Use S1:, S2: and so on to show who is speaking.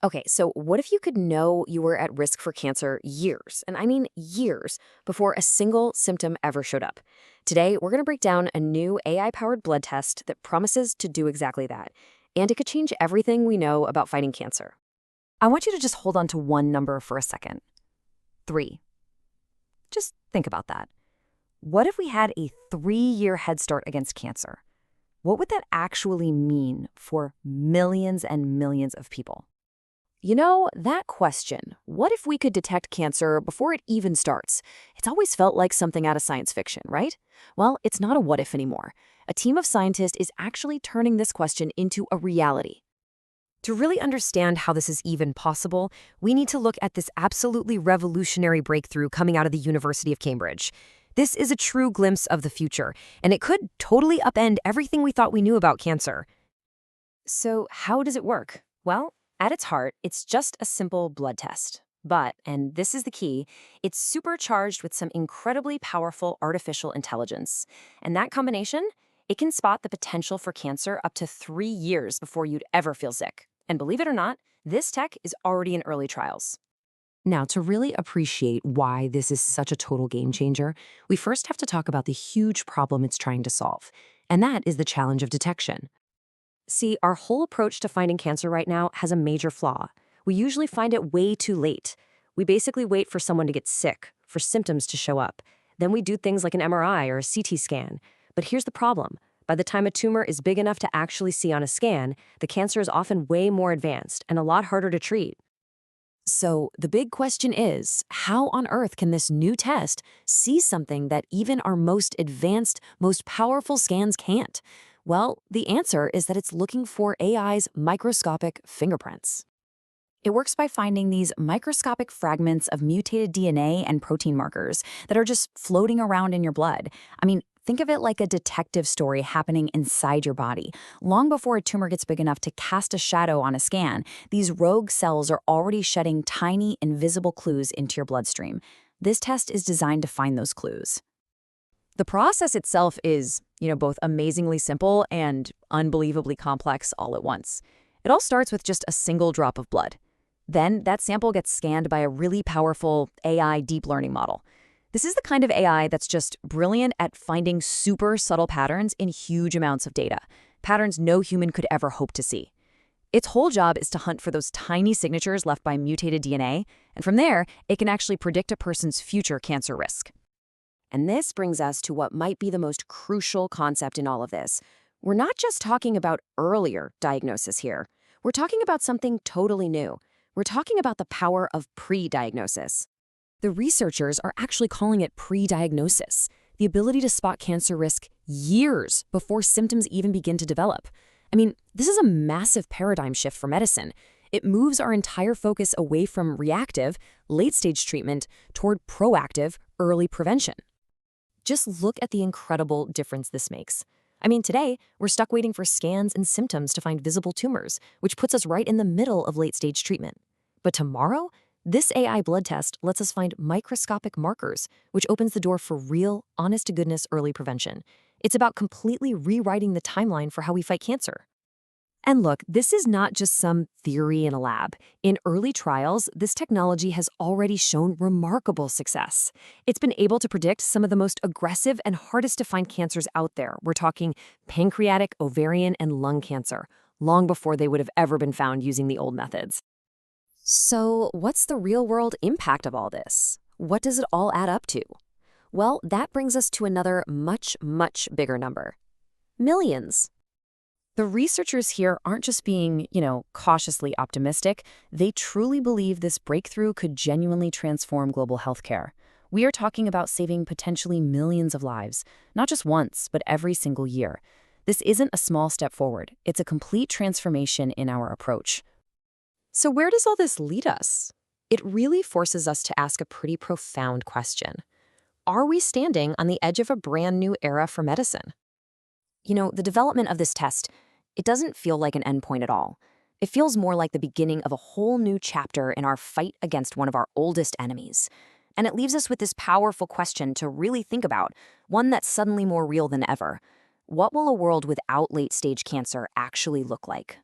S1: Okay, so what if you could know you were at risk for cancer years, and I mean years, before a single symptom ever showed up? Today, we're going to break down a new AI-powered blood test that promises to do exactly that. And it could change everything we know about fighting cancer.
S2: I want you to just hold on to one number for a second. 3. Just think about that. What if we had a 3-year head start against cancer? What would that actually mean for millions and millions of people?
S1: You know, that question, what if we could detect cancer before it even starts? It's always felt like something out of science fiction, right? Well, it's not a what if anymore. A team of scientists is actually turning this question into a reality.
S2: To really understand how this is even possible, we need to look at this absolutely revolutionary breakthrough coming out of the University of Cambridge. This is a true glimpse of the future, and it could totally upend everything we thought we knew about cancer.
S1: So, how does it work? Well, at its heart, it's just a simple blood test. But, and this is the key, it's supercharged with some incredibly powerful artificial intelligence. And that combination, it can spot the potential for cancer up to 3 years before you'd ever feel sick. And believe it or not, this tech is already in early trials.
S2: Now, to really appreciate why this is such a total game changer, we first have to talk about the huge problem it's trying to solve, and that is the challenge of detection.
S1: See, our whole approach to finding cancer right now has a major flaw. We usually find it way too late. We basically wait for someone to get sick, for symptoms to show up. Then we do things like an MRI or a CT scan. But here's the problem. By the time a tumor is big enough to actually see on a scan, the cancer is often way more advanced and a lot harder to treat. So the big question is, how on earth can this new test see something that even our most advanced, most powerful scans can't? Well, the answer is that it's looking for AI's microscopic fingerprints. It works by finding these microscopic fragments of mutated DNA and protein markers that are just floating around in your blood. I mean, think of it like a detective story happening inside your body. Long before a tumor gets big enough to cast a shadow on a scan, these rogue cells are already shedding tiny, invisible clues into your bloodstream. This test is designed to find those clues. The process itself is, both amazingly simple and unbelievably complex all at once. It all starts with just a single drop of blood. Then that sample gets scanned by a really powerful AI deep learning model. This is the kind of AI that's just brilliant at finding super subtle patterns in huge amounts of data, patterns no human could ever hope to see. Its whole job is to hunt for those tiny signatures left by mutated DNA, and from there, it can actually predict a person's future cancer risk. And this brings us to what might be the most crucial concept in all of this. We're not just talking about earlier diagnosis here. We're talking about something totally new. We're talking about the power of pre-diagnosis. The researchers are actually calling it pre-diagnosis, the ability to spot cancer risk years before symptoms even begin to develop. I mean, this is a massive paradigm shift for medicine. It moves our entire focus away from reactive, late-stage treatment toward proactive, early prevention. Just look at the incredible difference this makes. I mean, today, we're stuck waiting for scans and symptoms to find visible tumors, which puts us right in the middle of late-stage treatment. But tomorrow, this AI blood test lets us find microscopic markers, which opens the door for real, honest-to-goodness early prevention. It's about completely rewriting the timeline for how we fight cancer. And look, this is not just some theory in a lab. In early trials, this technology has already shown remarkable success. It's been able to predict some of the most aggressive and hardest to find cancers out there. We're talking pancreatic, ovarian, and lung cancer, long before they would have ever been found using the old methods. So, what's the real-world impact of all this? What does it all add up to? Well, that brings us to another much, much bigger number. Millions. The researchers here aren't just being, cautiously optimistic. They truly believe this breakthrough could genuinely transform global healthcare. We are talking about saving potentially millions of lives, not just once, but every single year. This isn't a small step forward. It's a complete transformation in our approach. So where does all this lead us? It really forces us to ask a pretty profound question. Are we standing on the edge of a brand new era for medicine? The development of this test, it doesn't feel like an endpoint at all. It feels more like the beginning of a whole new chapter in our fight against one of our oldest enemies. And it leaves us with this powerful question to really think about, one that's suddenly more real than ever. What will a world without late-stage cancer actually look like?